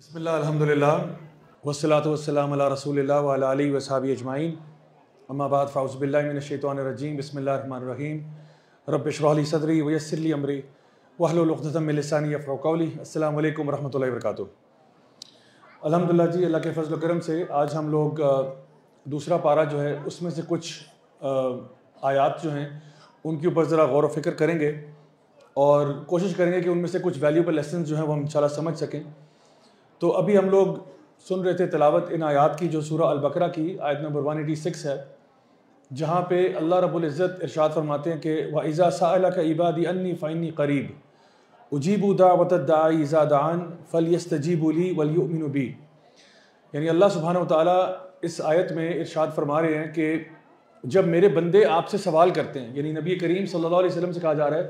बिस्मिल्लाह अल्हम्दुलिल्लाह वस्सलातु वस्सलामु अला रसूलिल्लाह व अला आलिहि व सहाबिहि अजमाइन अम्मा बाद फ़अऊज़ु बिल्लाहि मिनश शैतानिर रजीम बिस्मिल्लाहिर रहमानिर रहीम रब्बि इश्रह ली सदरी व यस्सिर ली अमरी वहलुल उक़दतम मिन लिसानी यफ़क़हू क़ौली। अस्सलामु अलैकुम व रहमतुल्लाहि व बरकातुहू। अल्हम्दुलिल्लाह जी, अल्लाह के फज़ल व करम से आज हम लोग दूसरा पारा जो है उसमें से कुछ आयात जो हैं उनके ऊपर ज़रा गौर व फ़िक्र करेंगे और कोशिश करेंगे कि उनमें से कुछ वैल्यूबल लेसन जो हैं वो हम इंशाल्लाह समझ सकें। तो अभी हम लोग सुन रहे थे तिलावत इन आयात की जो सूरह अल-बकरा की आयत नंबर 186 है, जहाँ पे अल्लाह रब्बुल इज़्ज़त इरशाद फरमाते हैं कि व इज़ा सअलका इबादी अन्नी फ़इन्नी क़रीब उजीबु दाअवतद दाई इज़ा दाअन फ़लयस्तजीबू ली वलयुमिनु बी। यानी अल्लाह सुब्हानहु व तआला इस आयत में इरशाद फरमा रहे हैं कि जब मेरे बंदे आपसे सवाल करते हैं, यानी नबी करीम सल्लल्लाहु अलैहि वसल्लम से कहा जा रहा है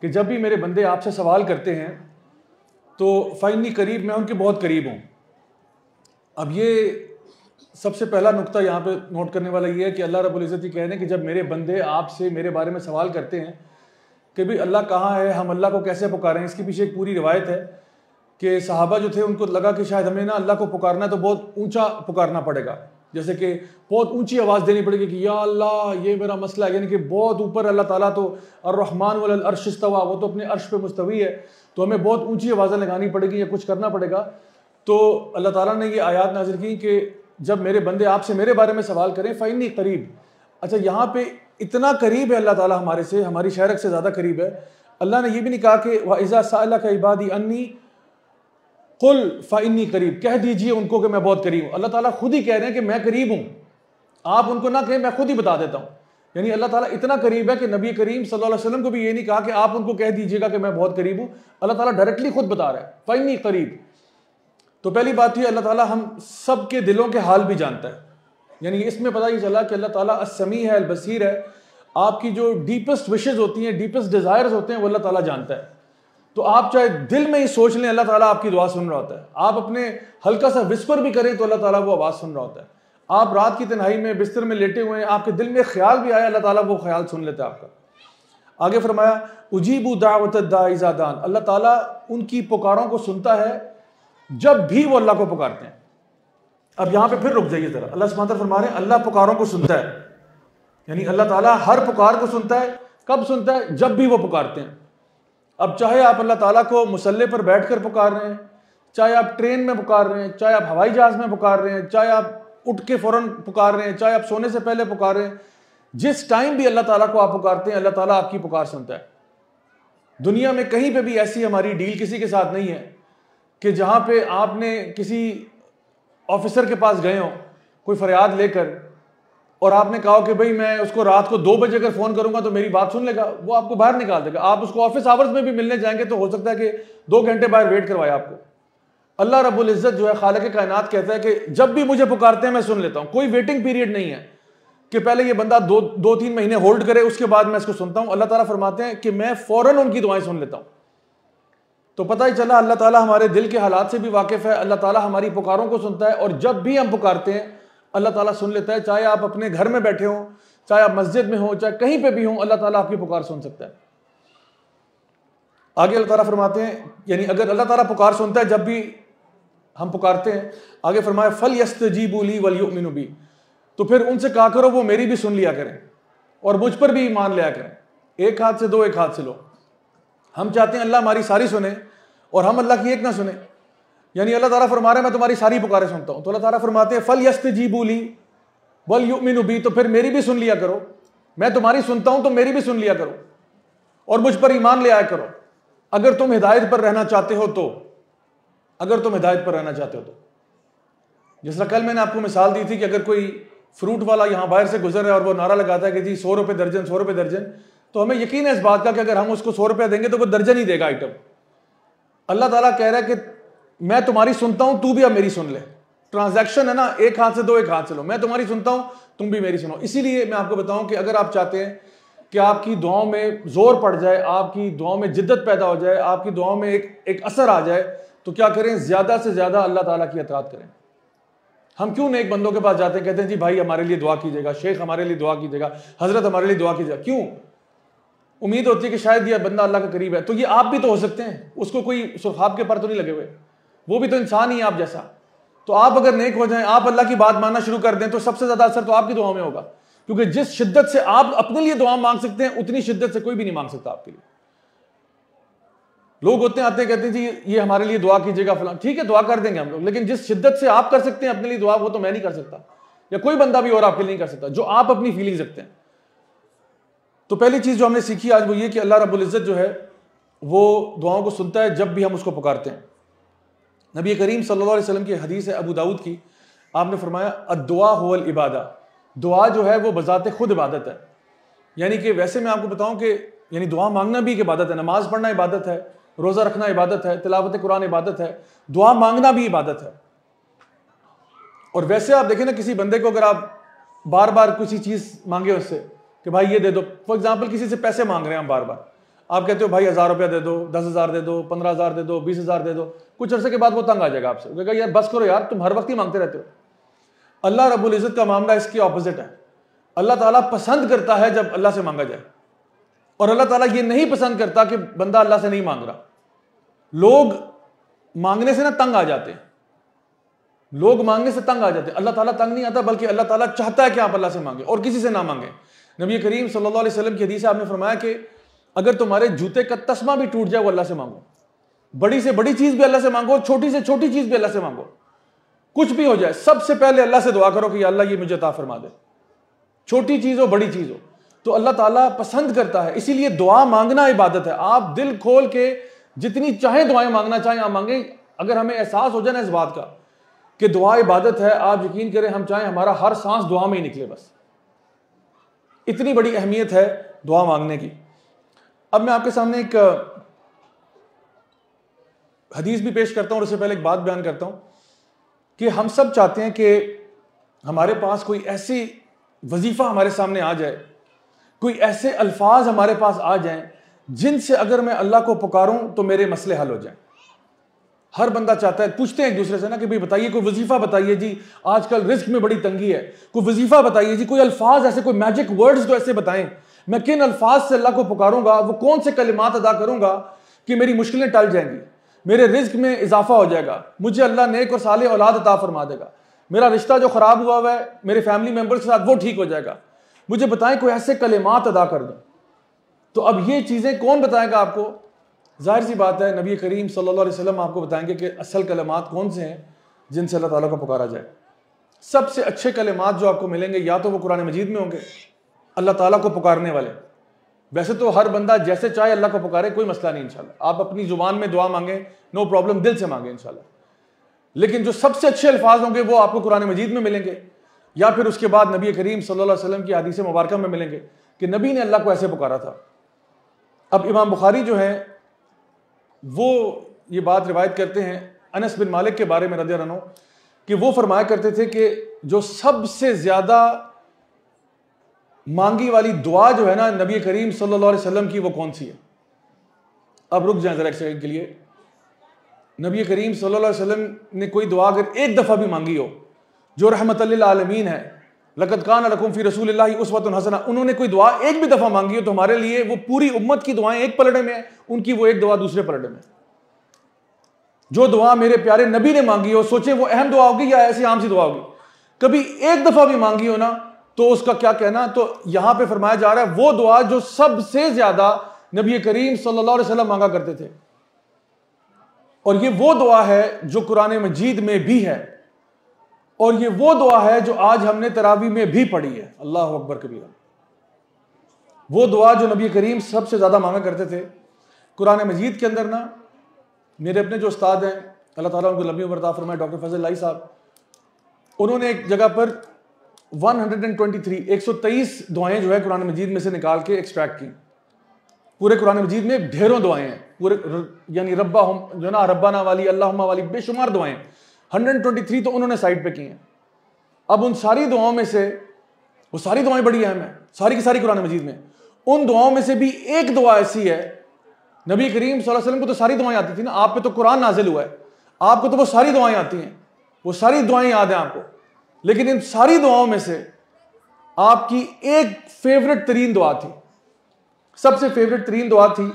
कि जब भी मेरे बंदे आपसे सवाल करते हैं तो फ़इन्नी करीब, मैं उनके बहुत करीब हूँ। अब ये सबसे पहला नुक्ता यहाँ पे नोट करने वाला ये है कि अल्लाह रब्बुल इज़्ज़त ये कह रहे हैं कि जब मेरे बंदे आपसे मेरे बारे में सवाल करते हैं कि भाई अल्लाह कहाँ है, हम अल्लाह को कैसे पुकारें। इसके पीछे एक पूरी रिवायत है कि सहाबा जो थे उनको लगा कि शायद हमें ना अल्लाह को पुकारना है तो बहुत ऊँचा पुकारना पड़ेगा, जैसे कि बहुत ऊंची आवाज़ देनी पड़ेगी कि या अल्लाह ये मेरा मसला है, यानी कि बहुत ऊपर अल्लाह ताला तो अर्रहमान वल अर्श इस्तवा, वो तो अपने अर्श पे मुस्तवी है, तो हमें बहुत ऊंची आवाज़ें लगानी पड़ेगी या कुछ करना पड़ेगा। तो अल्लाह ताला ने ये आयत नाज़िल की कि जब मेरे बंदे आपसे मेरे बारे में सवाल करें फ़इन्नी करीब। अच्छा, यहाँ पे इतना करीब है अल्लाह ताला हमारे से, हमारी शहरक से ज़्यादा करीब है। अल्लाह ने यह भी नहीं कहा कि व इज़ा सअलका इबादी अन्नी कुल फ़इन्नी करीब, कह दीजिए उनको कि मैं बहुत करीब हूँ। अल्लाह ताला खुद ही कह रहे हैं कि मैं करीब हूँ, आप उनको ना कहें, मैं खुद ही बता देता हूँ। यानी अल्लाह ताला इतना करीब है कि नबी करीम सल्लल्लाहु अलैहि वसल्लम को भी ये नहीं कहा कि आप उनको कह दीजिएगा कि मैं बहुत करीब हूँ। अल्लाह ताला डायरेक्टली खुद बता रहा है फ़इन्नी करीब। तो पहली बात ये, अल्लाह ताला हम सब के दिलों के हाल भी जानता है। यानी इसमें पता ही चला कि अल्लाह ताला अस्समी है, अल-बसीर है। आपकी जो डीपेस्ट विशेज़ होती हैं, डीपेस्ट डिज़ायर्स होते हैं, वो अल्लाह ताला जानता है। तो आप चाहे दिल में ही सोच लें, अल्लाह ताला आपकी दुआ सुन रहा होता है। आप अपने हल्का सा विस्पर भी करें तो अल्लाह ताला वो आवाज़ सुन रहा होता है। आप रात की तन्हाई में बिस्तर में लेटे हुए हैं, आपके दिल में ख्याल भी आया, अल्लाह ताला वो ख्याल सुन लेता है आपका। आगे फरमाया उजीबु दावतद दाई इज़ा दान, अल्लाह ताला उनकी पुकारों को सुनता है जब भी वो अल्लाह को पुकारते हैं। अब यहाँ पे फिर रुक जाइए जरा, अल्लाह सुब्हानहू तआला फरमा रहे हैं अल्लाह पुकारों को सुनता है, यानी अल्लाह ताला हर पुकार को सुनता है। कब सुनता है? जब भी वो पुकारते हैं। अब चाहे आप अल्लाह ताला को मुसल्ले पर बैठकर पुकार रहे हैं, चाहे आप ट्रेन में पुकार रहे हैं, चाहे आप हवाई जहाज में पुकार रहे हैं, चाहे आप उठ के फौरन पुकार रहे हैं, चाहे आप सोने से पहले पुकार रहे हैं, जिस टाइम भी अल्लाह ताला को आप पुकारते हैं, अल्लाह ताला आपकी पुकार सुनता है। दुनिया में कहीं पे भी ऐसी हमारी डील किसी के साथ नहीं है कि जहाँ पे आपने किसी ऑफिसर के पास गए हो कोई फरियाद लेकर और आपने कहा कि भाई मैं उसको रात को 2 बजे अगर फ़ोन करूंगा तो मेरी बात सुन लेगा, वो आपको बाहर निकाल देगा। आप उसको ऑफिस आवर्स में भी मिलने जाएंगे तो हो सकता है कि 2 घंटे बाहर वेट करवाए आपको। अल्लाह रब्बुल इज़्ज़त जो है खालिक़ कायनात कहता है कि जब भी मुझे पुकारते हैं मैं सुन लेता हूँ। कोई वेटिंग पीरियड नहीं है कि पहले ये बंदा 2-3 महीने होल्ड करे उसके बाद मैं इसको सुनता हूँ। अल्लाह ताला फरमाते हैं कि मैं फ़ौरन उनकी दुआएं सुन लेता हूँ। तो पता ही चला अल्लाह ताला हमारे दिल के हालात से भी वाकिफ़ है। अल्लाह ताला हमारी पुकारों को सुनता है और जब भी हम पुकारते हैं अल्लाह ताला सुन लेता है। चाहे आप अपने घर में बैठे हों, चाहे आप मस्जिद में हो, चाहे कहीं पे भी हों, अल्लाह ताला आपकी पुकार सुन सकता है। आगे अल्लाह ताला फरमाते हैं, यानी अगर अल्लाह ताला पुकार सुनता है जब भी हम पुकारते हैं, आगे फरमाया फलयस्तजीबू ली वलयुमिनु बी, तो फिर उनसे कहा करो वो मेरी भी सुन लिया करें और मुझ पर भी ईमान लिया करें। एक हाथ से दो, एक हाथ से लो। हम चाहते हैं अल्लाह हमारी सारी सुने और हम अल्लाह की एक ना सुने। यानी अल्लाह ताला फरमा रहे हैं मैं तुम्हारी सारी पुकारें सुनता हूं। तो अल्लाह ताला फरमाते हैं फलयस्तजीबू ली वलयुमिनु बी, तो फिर मेरी भी सुन लिया करो। मैं तुम्हारी सुनता हूं तो मेरी भी सुन लिया करो और मुझ पर ईमान ले आया करो अगर तुम हिदायत पर रहना चाहते हो तो। अगर तुम हिदायत पर रहना चाहते हो तो, जिस तरह कल मैंने आपको मिसाल दी थी कि अगर कोई फ्रूट वाला यहाँ बाहर से गुजर रहा है और वो नारा लगाता है कि जी 100 रुपये दर्जन, 100 रुपये दर्जन, तो हमें यकीन है इस बात का कि अगर हम उसको 100 रुपया देंगे तो वो दर्जन ही देगा आइटम। अल्लाह ताला कह रहा है कि मैं तुम्हारी सुनता हूं, तू भी अब मेरी सुन ले। ट्रांजैक्शन है ना, एक हाथ से दो, एक हाथ से लो। मैं तुम्हारी सुनता हूं, तुम भी मेरी सुनो। इसीलिए मैं आपको बताऊं कि अगर आप चाहते हैं कि आपकी दुआओं में जोर पड़ जाए, आपकी दुआओं में जिद्दत पैदा हो जाए, आपकी दुआओं में एक असर आ जाए, तो क्या करें? ज्यादा से ज्यादा अल्लाह ताला की अताअत करें। हम क्यों नेक बंदों के पास जाते हैं, कहते हैं जी भाई हमारे लिए दुआ कीजिएगा, शेख हमारे लिए दुआ कीजिएगा, हजरत हमारे लिए दुआ कीजिएगा। क्यों? उम्मीद होती है कि शायद ये बंदा अल्लाह के करीब है। तो ये आप भी तो हो सकते हैं, उसको कोई सुखाब के पर तो नहीं लगे हुए। वो भी तो इंसान ही है आप जैसा। तो आप अगर नेक हो जाएं, आप अल्लाह की बात मानना शुरू कर दें, तो सबसे ज्यादा असर तो आपकी दुआ में होगा, क्योंकि जिस शिद्दत से आप अपने लिए दुआ मांग सकते हैं उतनी शिद्दत से कोई भी नहीं मांग सकता आपके लिए। लोग होते हैं, आते हैं, कहते हैं जी ये हमारे लिए दुआ कीजिएगा फलां, ठीक है दुआ कर देंगे हम लोग, लेकिन जिस शिद्दत से आप कर सकते हैं अपने लिए दुआ, वो तो मैं नहीं कर सकता, या कोई बंदा भी और आपके लिए नहीं कर सकता, जो आप अपनी फीलिंग्स रखते हैं। तो पहली चीज जो हमने सीखी आज वो ये कि अल्लाह रब्बुल इज्जत जो है वो दुआओं को सुनता है जब भी हम उसको पुकारते हैं। नबी करीम सल्लल्लाहु अलैहि वसल्लम की हदीस है अबू दाऊद की, आपने फरमाया अद्दुआ हुवल इबादा, दुआ जो है वो बजाते खुद इबादत है। यानी कि वैसे मैं आपको बताऊं कि यानी दुआ मांगना भी एक इबादत है, नमाज पढ़ना इबादत है, रोजा रखना इबादत है, तिलावत कुरान इबादत है, दुआ मांगना भी इबादत है। और वैसे आप देखें ना, किसी बंदे को अगर आप बार बार किसी चीज मांगे उससे कि भाई ये दे दो, फॉर एग्जाम्पल किसी से पैसे मांग रहे हैं हम बार बार, आप कहते हो भाई 1000 रुपया दे दो, 10,000 दे दो, 15,000 दे दो, 20,000 दे दो, कुछ अरसे के बाद वो तंग आ जाएगा आपसे, कहेगा यार बस करो यार, तुम हर वक्त ही मांगते रहते हो। अल्लाह रब्बुल इज्जत का मामला इसके ऑपोजिट है। अल्लाह ताला पसंद करता है जब अल्लाह से मांगा जाए, और अल्लाह ताला ये नहीं पसंद करता कि बंदा अल्लाह से नहीं मांग रहा। लोग मांगने से ना तंग आ जाते हैं, लोग मांगने से तंग आ जाते हैं, अल्लाह ताला तंग नहीं आता, बल्कि अल्लाह ताला चाहता है कि आप अल्लाह से मांगे और किसी से ना मांगे। नबी करीम सल्लल्लाहु अलैहि वसल्लम की हदीस है, आपने फरमाया कि अगर तुम्हारे जूते का तस्मा भी टूट जाए वो अल्लाह से मांगो, बड़ी से बड़ी चीज भी अल्लाह से मांगो, छोटी से छोटी चीज भी अल्लाह से मांगो, कुछ भी हो जाए सबसे पहले अल्लाह से दुआ करो कि या अल्लाह ये मुझे अता फरमा दे, छोटी चीज हो बड़ी चीज हो, तो अल्लाह ताला पसंद करता है। इसीलिए दुआ मांगना इबादत है। आप दिल खोल के जितनी चाहे दुआएं मांगना चाहें आप मांगें। अगर हमें एहसास हो जाए ना इस बात का कि दुआ इबादत है, आप यकीन करें हम चाहें हमारा हर सांस दुआ में ही निकले, बस इतनी बड़ी अहमियत है दुआ मांगने की। अब मैं आपके सामने एक हदीस भी पेश करता हूं और उससे पहले एक बात बयान करता हूं कि हम सब चाहते हैं कि हमारे पास कोई ऐसी वजीफा हमारे सामने आ जाए, कोई ऐसे अल्फाज हमारे पास आ जाएं जिनसे अगर मैं अल्लाह को पुकारूं तो मेरे मसले हल हो जाएं। हर बंदा चाहता है, पूछते हैं एक दूसरे से ना कि भाई बताइए कोई वजीफा बताइए जी, आजकल रिस्क में बड़ी तंगी है, कोई वजीफा बताइए जी, कोई अल्फाज ऐसे, कोई मैजिक वर्ड्स तो ऐसे बताएं, मैं किन अल्फाज से अल्लाह को पुकारूंगा, वो कौन से कलिमात अदा करूंगा कि मेरी मुश्किलें टल जाएंगी, मेरे रिस्क में इजाफा हो जाएगा, मुझे अल्लाह नेक और साले औलाद अता फरमा देगा, मेरा रिश्ता जो खराब हुआ हुआ है मेरे फैमिली मेंबर्स के साथ वो ठीक हो जाएगा, मुझे बताएं कोई ऐसे कलिमात अदा कर दूं। तो अब ये चीजें कौन बताएगा आपको? जाहिर सी बात है नबी करीम सल्लल्लाहु अलैहि वसल्लम आपको बताएंगे कि असल कलिमात कौन से हैं जिनसे अल्लाह ताला को पुकारा जाए। सबसे अच्छे कलिमात जो आपको मिलेंगे या तो वो कुरान मजीद में होंगे, अल्लाह ताला को पुकारने वाले। वैसे तो हर बंदा जैसे चाहे अल्लाह को पुकारे, कोई मसला नहीं इंशाल्लाह, आप अपनी जुबान में दुआ मांगे, नो प्रॉब्लम, दिल से मांगे इंशाल्लाह। लेकिन जो सबसे अच्छे अल्फाज होंगे वो आपको कुरान मजीद में मिलेंगे, या फिर उसके बाद नबी करीम सल्लल्लाहु अलैहि वसल्लम की हदीस मुबारक में मिलेंगे कि नबी ने अल्लाह को ऐसे पुकारा था। अब इमाम बुखारी जो है वो ये बात रिवायत करते हैं अनस बिन मालिक के बारे में रज़ियल्लाहु अन्हु कि वो फरमाया करते थे कि जो सबसे ज्यादा मांगी वाली दुआ जो है ना नबी करीम सल्लल्लाहु अलैहि वसल्लम की, वो कौन सी है? अब रुक जाएं जरा एक सेकंड के लिए। नबी करीम सल्लल्लाहु अलैहि वसल्लम ने कोई दुआ अगर एक दफा भी मांगी हो जो रहमतल लिल आलमीन है, लक़द कान लकुम फी रसूलिल्लाहि उस्वतुन हसना, उन्होंने कोई दुआ एक भी दफा मांगी हो तो हमारे लिए वो पूरी उम्मत की दुआएं एक पलड़े में है, उनकी वो एक दुआ दूसरे पलड़े में। जो दुआ मेरे प्यारे नबी ने मांगी हो, सोचे वो अहम दुआ होगी या ऐसी आम सी दुआ होगी, कभी एक दफा भी मांगी हो ना तो उसका क्या कहना। तो यहां पे फरमाया जा रहा है वो दुआ जो सबसे ज्यादा नबी करीम सल्लल्लाहु अलैहि वसल्लम मांगा करते थे, और ये वो दुआ है जो कुरान मजीद में भी है, और ये वो दुआ है जो आज हमने तरावी में भी पढ़ी है। अल्लाह अकबर कबीरा। वो दुआ जो नबी करीम सबसे ज्यादा मांगा करते थे कुरान मजीद के अंदर ना, मेरे अपने जो उस्ताद हैं अल्लाह ताला उनको लंबी उम्र अता फरमाए, डॉक्टर फजल लाई साहब, उन्होंने एक जगह पर 123 दुआएं जो है कुरान मजीद में से निकाल के एक्सट्रैक्ट की। पूरे कुरान मजीद में ढेरों दुआएं हैं, पूरे यानी रब्बा हम जो ना रब्बाना वाली, अल्लाहुम्मा वाली, बेशुमार दुआएं 123 तो उन्होंने साइड पे की हैं। अब उन सारी दुआओं में से, वो सारी दुआएं बड़ी अहम है, सारी की सारी कुरान मजीद में, उन दुआओं में से भी एक दुआ ऐसी है, नबी करीम सल्लल्लाहु अलैहि वसल्लम को तो सारी दुआएं आती थी ना, आप पे तो कुरान नाजिल हुआ है, आपको तो वो सारी दुआएं आती हैं, वो सारी दुआएं याद हैं आपको, लेकिन इन सारी दुआओं में से आपकी एक फेवरेट तरीन दुआ थी, सबसे फेवरेट तरीन दुआ थी,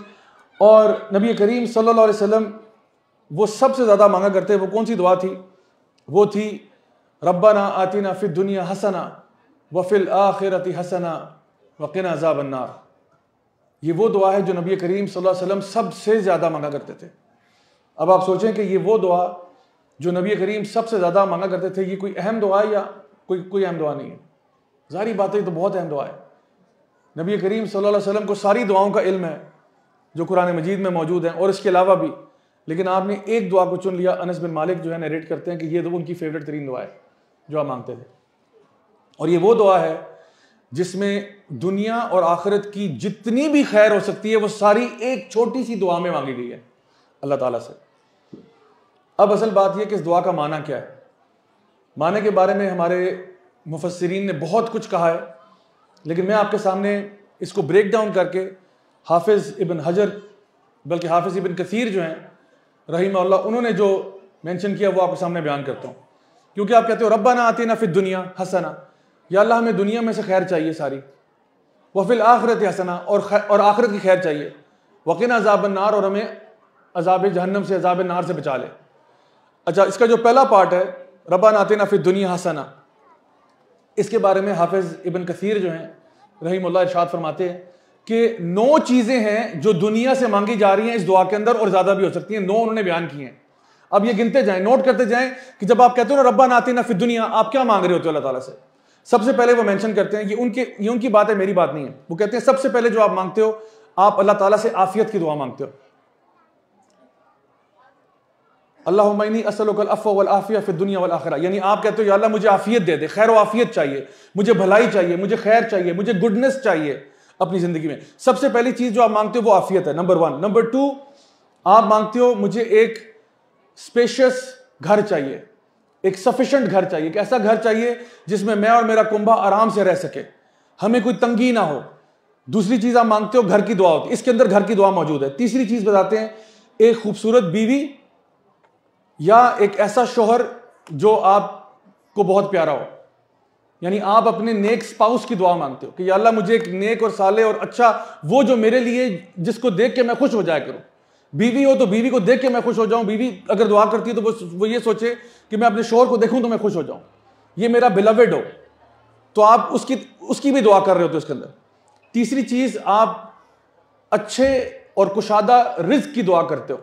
और नबी करीम सल्लल्लाहु अलैहि वसल्लम वो सबसे ज़्यादा मांगा करते वो कौन सी दुआ थी? वो थी रब्बना आतिना फिद दुनिया हसना व फिल आखिरति हसना व क़िना अज़ाबन नार। ये वो दुआ है जो नबी करीम सल्लल्लाहु अलैहि वसल्लम सबसे ज़्यादा मांगा करते थे। अब आप सोचें कि ये वो दुआ जो नबी करीम सबसे ज़्यादा मांगा करते थे, ये कोई अहम दुआ है या कोई अहम दुआ नहीं है? ज़ाहिर बात है, ये तो बहुत अहम दुआ है। नबी करीम सल्लल्लाहु अलैहि वसल्लम को सारी दुआओं का इल्म है जो कुरान मजीद में मौजूद हैं और इसके अलावा भी, लेकिन आपने एक दुआ को चुन लिया। अनस बिन मालिक जो है नरेट करते हैं कि ये तो उनकी फेवरेट तरीन दुआ है जो आप मांगते थे, और ये वो दुआ है जिसमें दुनिया और आखिरत की जितनी भी खैर हो सकती है वो सारी एक छोटी सी दुआ में मांगी गई है अल्लाह ताला से। अब असल बात यह कि इस दुआ का माना क्या है। माने के बारे में हमारे मुफस्सिरीन ने बहुत कुछ कहा है, लेकिन मैं आपके सामने इसको ब्रेक डाउन करके हाफिज़ इब्न हजर, बल्कि हाफिज़ इब्न कसीर जो हैं रहीमहुल्लाह, उन्होंने जो मेंशन किया वो आपके सामने बयान करता हूँ। क्योंकि आप कहते हो रब्बना आतिना फिद दुनिया हसना, या अल्लाह हमें दुनिया में से खैर चाहिए सारी, व फिल आखिरत हसना, और आखिरत की खैर चाहिए, वक़िना अज़ाबन नार, और हमें अज़ाब जहन्नम से, अज़ाब नार से बचा ले। अच्छा, इसका जो पहला पार्ट है रब्बना आतिना फिद दुनिया हसना, इसके बारे में हाफिज़ इब्न कसीर जो हैं रहीमहुल्लाह इरशाद फरमाते हैं कि 9 चीज़ें हैं जो दुनिया से मांगी जा रही हैं इस दुआ के अंदर, और ज़्यादा भी हो सकती हैं। 9 उन्होंने बयान किए हैं। अब ये गिनते जाएं, नोट करते जाएं कि जब आप कहते हो ना रब्बना आतिना फिद दुनिया, आप क्या मांग रहे होते हो अल्लाह ताला से। सबसे पहले वो मेंशन करते हैं, ये उनकी बात है, मेरी बात नहीं है। वो कहते हैं सबसे पहले जो आप मांगते हो, आप अल्लाह ताला से आफियत की दुआ मांगते हो। अल्लाहुम्मा इन्नी अस्अलुकल अफ़्व वल आफ़िया फ़िद दुनिया वल आखिरा, यानी आप कहते हो या अल्लाह मुझे आफियत दे दे, खैर व आफियत चाहिए, मुझे भलाई चाहिए, मुझे खैर चाहिए, मुझे गुडनेस चाहिए अपनी जिंदगी में। सबसे पहली चीज जो आप मांगते हो वो आफियत है, नंबर 1। नंबर 2, आप मांगते हो मुझे एक स्पेशियस घर चाहिए, एक सफिशिएंट घर चाहिए, एक ऐसा घर चाहिए जिसमें मैं और मेरा कुंभा आराम से रह सके, हमें कोई तंगी ना हो। दूसरी चीज आप मांगते हो घर की दुआ होती है, इसके अंदर घर की दुआ मौजूद है। तीसरी चीज बताते हैं, एक खूबसूरत बीवी या एक ऐसा शोहर जो आपको बहुत प्यारा हो, यानी आप अपने नेक स्पाउस की दुआ मांगते हो कि या अल्लाह मुझे एक नेक और साले और अच्छा, वो जो मेरे लिए, जिसको देख के मैं खुश हो जाया करूं। बीवी हो तो बीवी को देख के मैं खुश हो जाऊं। बीवी अगर दुआ करती है तो वो ये सोचे कि मैं अपने शोहर को देखूं तो मैं खुश हो जाऊं, ये मेरा बिलवेड हो, तो आप उसकी भी दुआ कर रहे होते हो उसके अंदर। तीसरी चीज, आप अच्छे और कुशादा रिज्क की दुआ करते हो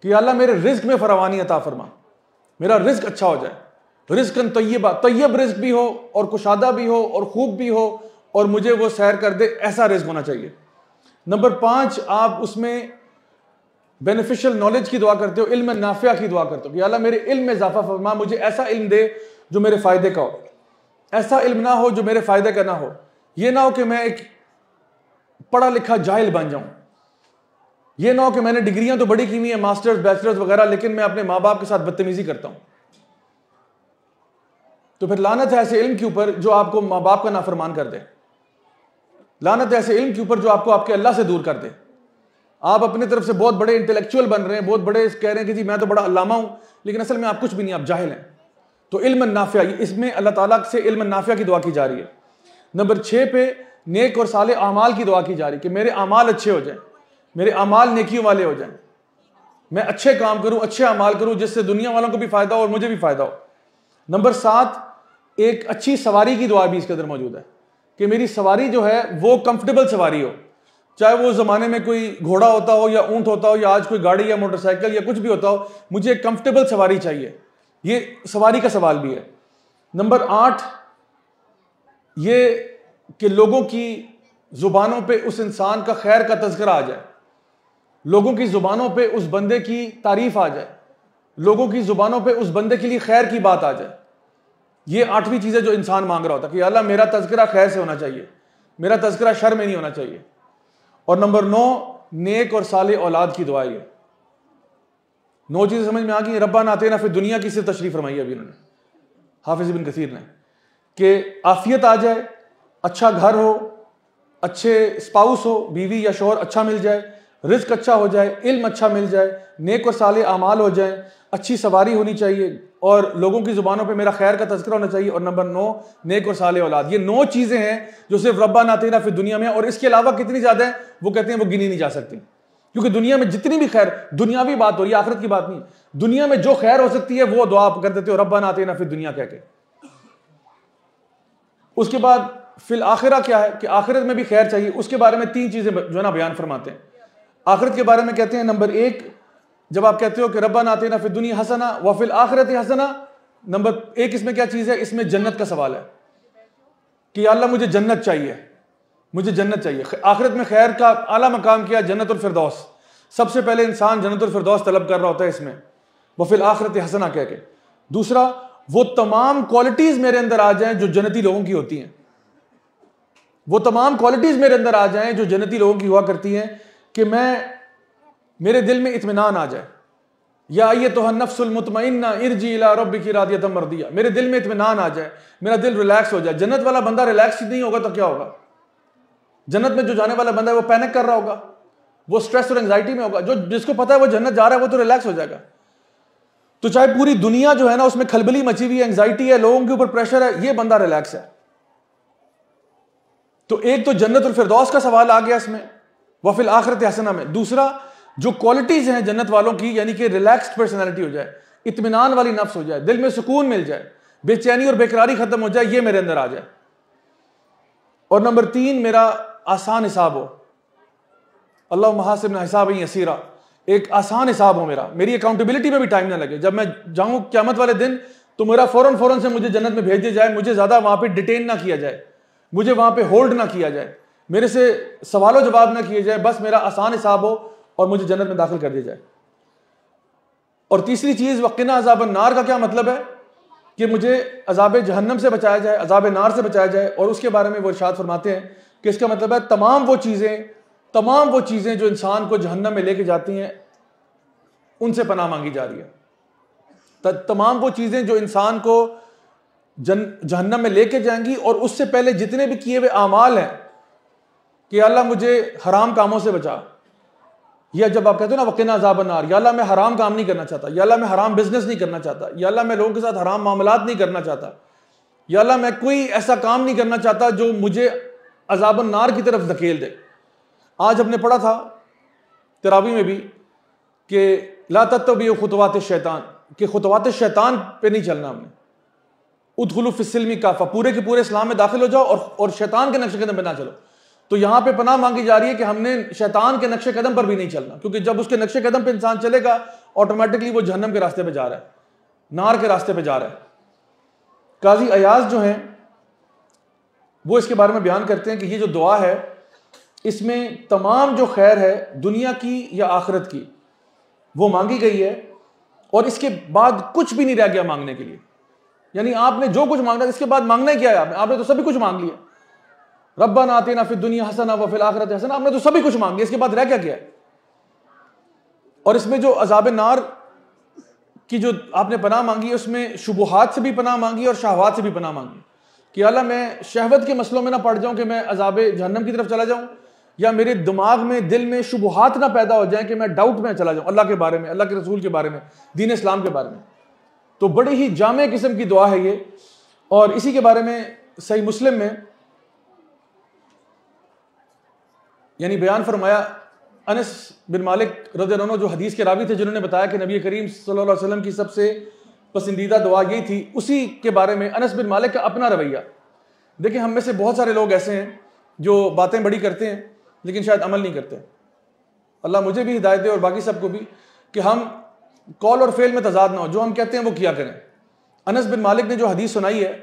कि अल्लाह मेरे रिज्क में फरावानी अता फरमा, मेरा रिज्क अच्छा हो जाए, रिज्कन तय्यबा, तय्यब रिज्क भी हो और कुशादा भी हो और खूब भी हो और मुझे वो सैर कर दे, ऐसा रिज्क होना चाहिए। नंबर 5, आप उसमें बेनिफिशियल नॉलेज की दुआ करते हो, इल्म नाफिया की दुआ करते हो कि अल्लाह मेरे इल्म में इजाफा फरमा, मुझे ऐसा इल्म दे जो मेरे फायदे का हो, ऐसा इल्म ना हो जो मेरे फायदे का ना हो। ये ना हो कि मैं एक पढ़ा लिखा जाहिल बन जाऊं, ये ना हो कि मैंने डिग्रियां तो बड़ी की हुई है, मास्टर्स बैचलर्स वगैरह, लेकिन मैं अपने माँ बाप के साथ बदतमीजी करता हूं। तो फिर लानत है ऐसे इल्म के ऊपर जो आपको माँ बाप का नाफरमान कर दे, लानत है ऐसे इल्म के ऊपर जो आपको आपके अल्लाह से दूर कर दे। आप अपनी तरफ से बहुत बड़े इंटेलेक्चुअल बन रहे हैं, बहुत बड़े कह रहे हैं कि जी मैं तो बड़ा अल्लामा हूं, लेकिन असल में आप कुछ भी नहीं, आप जाहिल हैं। तो इल्म नाफिया, इसमें अल्लाह ताला से इल्म नाफिया की दुआ की जा रही है। नंबर 6 पे नेक और साले अमाल की दुआ की जा रही है कि मेरे अमाल अच्छे हो जाएं, मेरे अमाल नेकियों वाले हो जाएं, मैं अच्छे काम करूं, अच्छे अमाल करूं जिससे दुनिया वालों को भी फायदा हो और मुझे भी फायदा हो। नंबर 7, एक अच्छी सवारी की दुआ भी इसके अंदर मौजूद है कि मेरी सवारी जो है वो कंफर्टेबल सवारी हो, चाहे वो जमाने में कोई घोड़ा होता हो या ऊंट होता हो या आज कोई गाड़ी या मोटरसाइकिल या कुछ भी होता हो, मुझे एक कंफर्टेबल सवारी चाहिए। ये सवारी का सवाल भी है। नंबर 8, ये कि लोगों की जुबानों पे उस इंसान का खैर का तज़किरा आ जाए, लोगों की जुबानों पे उस बंदे की तारीफ आ जाए, लोगों की जुबानों पे उस बंदे के लिए खैर की बात आ जाए। ये 8वीं चीज़ है जो इंसान मांग रहा होता है कि अल्लाह मेरा तज़किरा खैर से होना चाहिए, मेरा तज़किरा शर में नहीं होना चाहिए। और नंबर 9, नेक और साले औलाद की दुआ है। 9 चीज़ें समझ में आ गई। रब्बाना आतिना फिद दुनिया की सिर्फ तशरीफ फरमाई अभी उन्होंने, हाफिज़ इब्न कसीर ने, कि आफियत आ जाए, अच्छा घर हो, अच्छे स्पाउस हो, बीवी या शौहर अच्छा मिल जाए, रिज्क अच्छा हो जाए, इल्म अच्छा मिल जाए, नेक और साले अमाल हो जाए, अच्छी सवारी होनी चाहिए और लोगों की जुबानों पे मेरा खैर का तज़किरा होना चाहिए। और नंबर 9, नेक और साले औलाद। ये 9 चीज़ें हैं जो सिर्फ रब्बाना आतिना फिद दुनिया में, और इसके अलावा कितनी ज़्यादा है वो कहते हैं वो गिनी नहीं जा सकती। क्योंकि दुनिया में जितनी भी खैर, दुनियावी बात हो रही है, आखिरत की बात नहीं, दुनिया में जो खैर हो सकती है वो दुआ आप कर देते हो रब्बना आतिना फिद दुनिया कह के। उसके बाद फिल आखिरा क्या है कि आखिरत में भी खैर चाहिए, उसके बारे में 3 चीजें जो है ना बयान फरमाते हैं। आखिरत के बारे में कहते हैं नंबर 1, जब आप कहते हो कि रब्बना आतिना फिद दुनिया हसना व फिल आखिरति हसना, नंबर 1 इसमें क्या चीज है? इसमें जन्नत का सवाल है कि अल्लाह मुझे जन्नत चाहिए, मुझे जन्नत चाहिए। आखिरत में खैर का आला मकाम किया जन्नतुल फिरदौस। सबसे पहले इंसान जन्नतुल फिरदौस तलब कर रहा होता है इसमें, वो फिल आखिरत हसना कह के। दूसरा, वो तमाम क्वालिटीज मेरे अंदर आ जाएं जो जन्नती लोगों की होती हैं, वो तमाम क्वालिटीज मेरे अंदर आ जाएं जो जन्नती लोगों की हुआ करती हैं, कि मेरे दिल में इत्मीनान आ जाए। या अय्युहन नफ्सुल मुतमइन्ना इरजी इला रब्बिकी रादियतम मर्दिया, मेरे दिल में इत्मीनान आ जाए, मेरा दिल रिलैक्स हो जाए। जन्नत वाला बंदा रिलैक्स ही नहीं होगा तो क्या होगा? जन्नत में जो जाने वाला बंदा है वो पैनिक कर रहा होगा, वो स्ट्रेस और एंजाइटी में होगा। जो जिसको पता है वो जन्नत जा रहा है वो तो रिलैक्स हो जाएगा। तो चाहे पूरी दुनिया जो है ना उसमें खलबली मची हुई है, एंजाइटी है, लोगों के ऊपर प्रेशर है, ये बंदा रिलैक्स है। तो एक तो जन्नतुल फिरदौस का सवाल आ गया इसमें, वफिल आखिरत हसना में। दूसरा, जो क्वालिटीज हैं जन्नत वालों की, यानी कि रिलैक्स्ड पर्सनैलिटी हो जाए, इत्मीनान वाली नफ्स हो जाए, दिल में सुकून मिल जाए, बेचैनी और बेकरारी खत्म हो जाए, ये मेरे अंदर आ जाए। और नंबर 3, मेरा आसान हिसाब हो, अल्लाह मुहासिबना हिसाबन यसीरा, एक आसान हिसाब हो मेरा, मेरी अकाउंटेबिलिटी में भी टाइम ना लगे। जब मैं जाऊं क़यामत वाले दिन तो मेरा फौरन से मुझे जन्नत में भेज दिया जाए, मुझे ज्यादा वहां पे डिटेन ना किया जाए, मुझे वहां पे होल्ड ना किया जाए, मेरे से सवालों जवाब ना किए जाए, बस मेरा आसान हिसाब हो और मुझे जन्नत में दाखिल कर दिया जाए। और तीसरी चीज, वक़िना अज़ाबन नार का क्या मतलब है? कि मुझे अज़ाब जहन्नम से बचाया जाए, अज़ाब नार से बचाया जाए। और उसके बारे में वो इरशाद फरमाते हैं कि इसका मतलब है तमाम वो चीजें जो इंसान को जहन्नम में लेके जाती हैं उनसे पनाह मांगी जा रही है। तमाम वो चीजें जो इंसान को जहन्नम में लेके जाएंगी, और उससे पहले जितने भी किए हुए आमाल हैं कि अल्लाह मुझे हराम कामों से बचा, या जब आप कहते हो ना वक़िना अज़ाबन नार, या अल्लाह मैं हराम काम नहीं करना चाहता, या अल्लाह मैं हराम बिजनेस नहीं करना चाहता, या अल्लाह मैं लोगों के साथ हराम मामलात नहीं करना चाहता, या अल्लाह मैं कोई ऐसा काम नहीं करना चाहता जो मुझे अज़ाबन नार की तरफ धकेल दे। आज हमने पढ़ा था तरावी में भी कि ला तत्तबिउ खुतवात शैतान, कि खुतवात शैतान पे नहीं चलना हमने। उदखुलू फिस्सिल्मी काफा, पूरे के पूरे इस्लाम में दाखिल हो जाओ और शैतान के नक्शे कदम पे ना चलो। तो यहां पे पनाह मांगी जा रही है कि हमने शैतान के नक्शे कदम पर भी नहीं चलना, क्योंकि जब उसके नक्शे कदम पे इंसान चलेगा ऑटोमेटिकली वो जहन्नम के रास्ते पे जा रहा है, नार के रास्ते पे जा रहा है। काजी अयाज जो हैं वो इसके बारे में बयान करते हैं कि ये जो दुआ है इसमें तमाम जो खैर है दुनिया की या आखिरत की वो मांगी गई है, और इसके बाद कुछ भी नहीं रह गया मांगने के लिए। यानी आपने जो कुछ मांगना इसके बाद मांगना ही क्या है? आपने तो सभी कुछ मांग लिया। रब्बना आतिना फिद दुनिया हसना व फिल आखिरति हसना, आपने तो सभी कुछ मांग लिया, इसके बाद रह क्या गया है? और इसमें जो अज़ाब नार की जो आपने पनाह मांगी है उसमें शुबुहात से भी पनाह मांगी और शहवात से भी पनाह मांगी कि अल्लाह मैं शहवत के मसलों में ना पड़ जाऊं कि मैं अज़ाब जहन्नम की तरफ चला जाऊं, या मेरे दिमाग में दिल में शुबुहात ना पैदा हो जाए कि मैं डाउट में चला जाऊं अल्लाह के बारे में, अल्लाह के रसूल के बारे में, दीन इस्लाम के बारे में। तो बड़ी ही जामे किस्म की दुआ है ये। और इसी के बारे में सही मुस्लिम में यानी बयान फरमाया अनस बिन मालिक रज़ियल्लाहु अन्हु जो हदीस के रावी थे, जिन्होंने बताया कि नबी करीम सल्लल्लाहु अलैहि वसल्लम की सबसे पसंदीदा दुआ यही थी। उसी के बारे में अनस बिन मालिक का अपना रवैया। देखिए, हम में से बहुत सारे लोग ऐसे हैं जो बातें बड़ी करते हैं लेकिन शायद अमल नहीं करते। अल्लाह मुझे भी हिदायत दे और बाकी सबको भी कि हम कौल और फेल में तजाद ना हो, जो हम कहते हैं वो किया करें। अनस बिन मालिक ने जो हदीस सुनाई है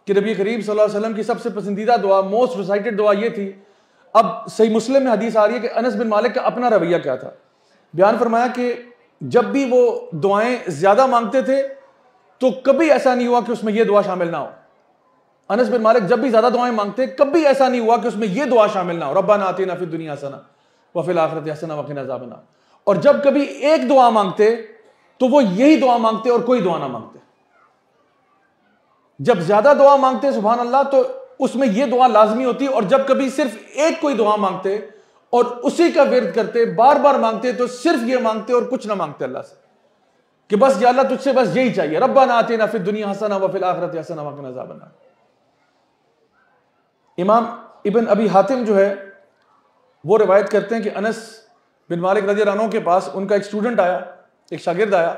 कि नबी करीम सल्लल्लाहु अलैहि वसल्लम की सबसे पसंदीदा दुआ, मोस्ट रिसाइटेड दुआ ये थी। अब सही मुस्लिम में हदीस आ रही है कि अनस बिन मालिक का अपना रवैया क्या था। बयान फरमाया कि जब भी वो दुआएं ज्यादा मांगते थे तो कभी ऐसा नहीं हुआ कि उसमें यह दुआ शामिल ना हो। अनस बिन मालिक जब भी ज्यादा दुआएं मांगते कभी ऐसा नहीं हुआ कि उसमें यह दुआ शामिल ना हो, रब्बना आतिना फिद दुनिया हसना व फिल आखिरति हसना व क़िना अज़ाबन नार। और जब कभी एक दुआ मांगते तो वो यही दुआ मांगते और कोई दुआ ना मांगते। जब ज्यादा दुआ मांगते सुभान अल्लाह तो उसमें यह दुआ लाजमी होती, और जब कभी सिर्फ एक कोई दुआ मांगते और उसी का विर्द करते, बार बार मांगते, तो सिर्फ ये मांगते और कुछ ना मांगते अल्लाह से कि बस या अल्लाह तुझसे बस यही चाहिए, रब्बना आतिना फिद दुनिया हसना व फिल आखिरति हसना व क़िना अज़ाबन नार। इमाम इब्न अबी हातिम जो है वो रिवायत करते हैं कि अनस बिन मालिक रज़ी अल्लाह अन्हु के पास उनका एक स्टूडेंट आया, एक शागिर्द आया,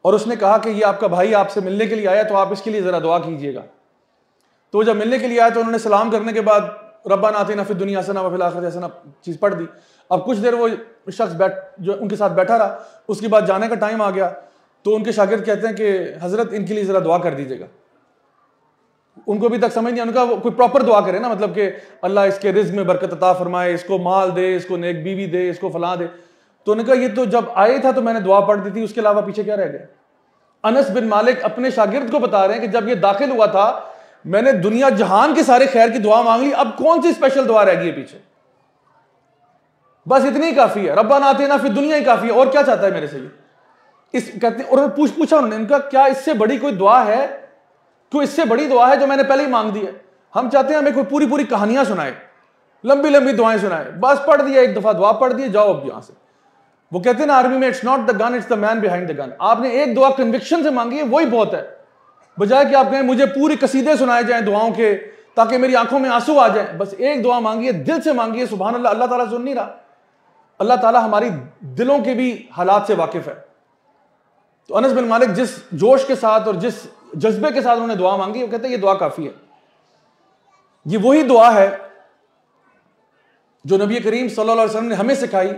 और उसने कहा कि ये आपका भाई आपसे मिलने के लिए आया, तो आप इसके लिए ज़रा दुआ कीजिएगा। तो जब मिलने के लिए आया तो उन्होंने सलाम करने के बाद रब्बाना आतिना फिद दुनिया हसना व फिल आखिरति हसना चीज़ पढ़ दी। अब कुछ देर वो शख्स जो उनके साथ बैठा रहा, उसके बाद जाने का टाइम आ गया, तो उनके शागिर्द कहते हैं कि हज़रत इनके लिए ज़रा दुआ कर दीजिएगा। उनको अभी तक समझ नहीं, उनका कोई प्रॉपर दुआ करे ना, मतलब कि अल्लाह इसके रिज़्क़ में बरकत अता फरमाए, इसको माल दे, इसको नेक बीवी दे, इसको फलां दे। तो उन्होंने कहा ये तो जब आए था तो मैंने दुआ पढ़ दी थी, उसके अलावा पीछे क्या रह गया। अनस बिन मालिक अपने शागिर्द को बता रहे हैं कि जब ये दाखिल हुआ था मैंने दुनिया जहान के सारे खैर की दुआ मांग ली, अब कौन सी स्पेशल दुआ रह गई है पीछे, बस इतनी ही काफी है, रब्बाना आतिना फिद दुनिया ही काफी है, और क्या चाहता है मेरे से ये। इस कहते और पूछा उन्होंने, इनका क्या इससे बड़ी कोई दुआ है, क्यों इससे बड़ी दुआ है जो मैंने पहले ही मांग दी है। हम चाहते हैं हमें कोई पूरी पूरी कहानियां सुनाए, लंबी लंबी दुआएं सुनाए, बस पढ़ दिया एक दफा दुआ पढ़ दी, जाओ अब यहां से। वो कहते हैं ना आर्मी में, it's not the gun it's the man behind the gun. आपने एक दुआ कन्विक्शन से मांगी है, वही बहुत है, बजाय कि आप कहें मुझे पूरे कसीदे सुनाए जाएं दुआओं के ताकि मेरी आंखों में आंसू आ जाएं। बस एक दुआ मांगी है, दिल से मांगी है। सुभान अल्लाह, अल्लाह ताला सुन नहीं रहा, अल्लाह ताला हमारी दिलों के भी हालात से वाकिफ है। तो अनस बिन मालिक जिस जोश के साथ और जिस जज्बे के साथ उन्होंने दुआ मांगी, वो कहते हैं ये दुआ काफी है। ये वही दुआ है जो नबी करीम सल्लल्लाहु अलैहि वसल्लम ने हमें सिखाई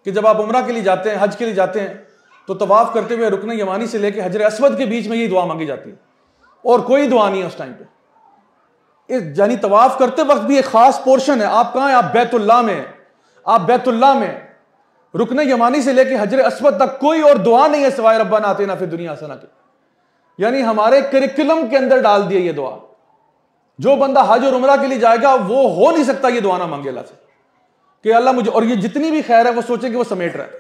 कि जब आप उम्रा के लिए जाते हैं, हज के लिए जाते हैं, तो तवाफ करते हुए रुकन यमानी से लेकर हजर अस्वद के बीच में ये दुआ मांगी जाती है, और कोई दुआ नहीं है उस टाइम पे। यानी तवाफ करते वक्त भी एक खास पोर्शन है। आप कहां हैं? आप बैतुल्लाह में हैं। आप बैतुल्लाह में रुकन यमानी से लेकर हजर अस्वद तक कोई और दुआ नहीं है सिवाय रब्बाना आतिना फिद दुनिया हसना के। यानी हमारे करिकुलम के अंदर डाल दिया ये दुआ। जो बंदा हज और उम्रा के लिए जाएगा वो हो नहीं सकता ये दुआ ना मांगे अल्लाह से कि अल्लाह मुझे, और ये जितनी भी खैर है वो सोचे कि वो समेट रहा है।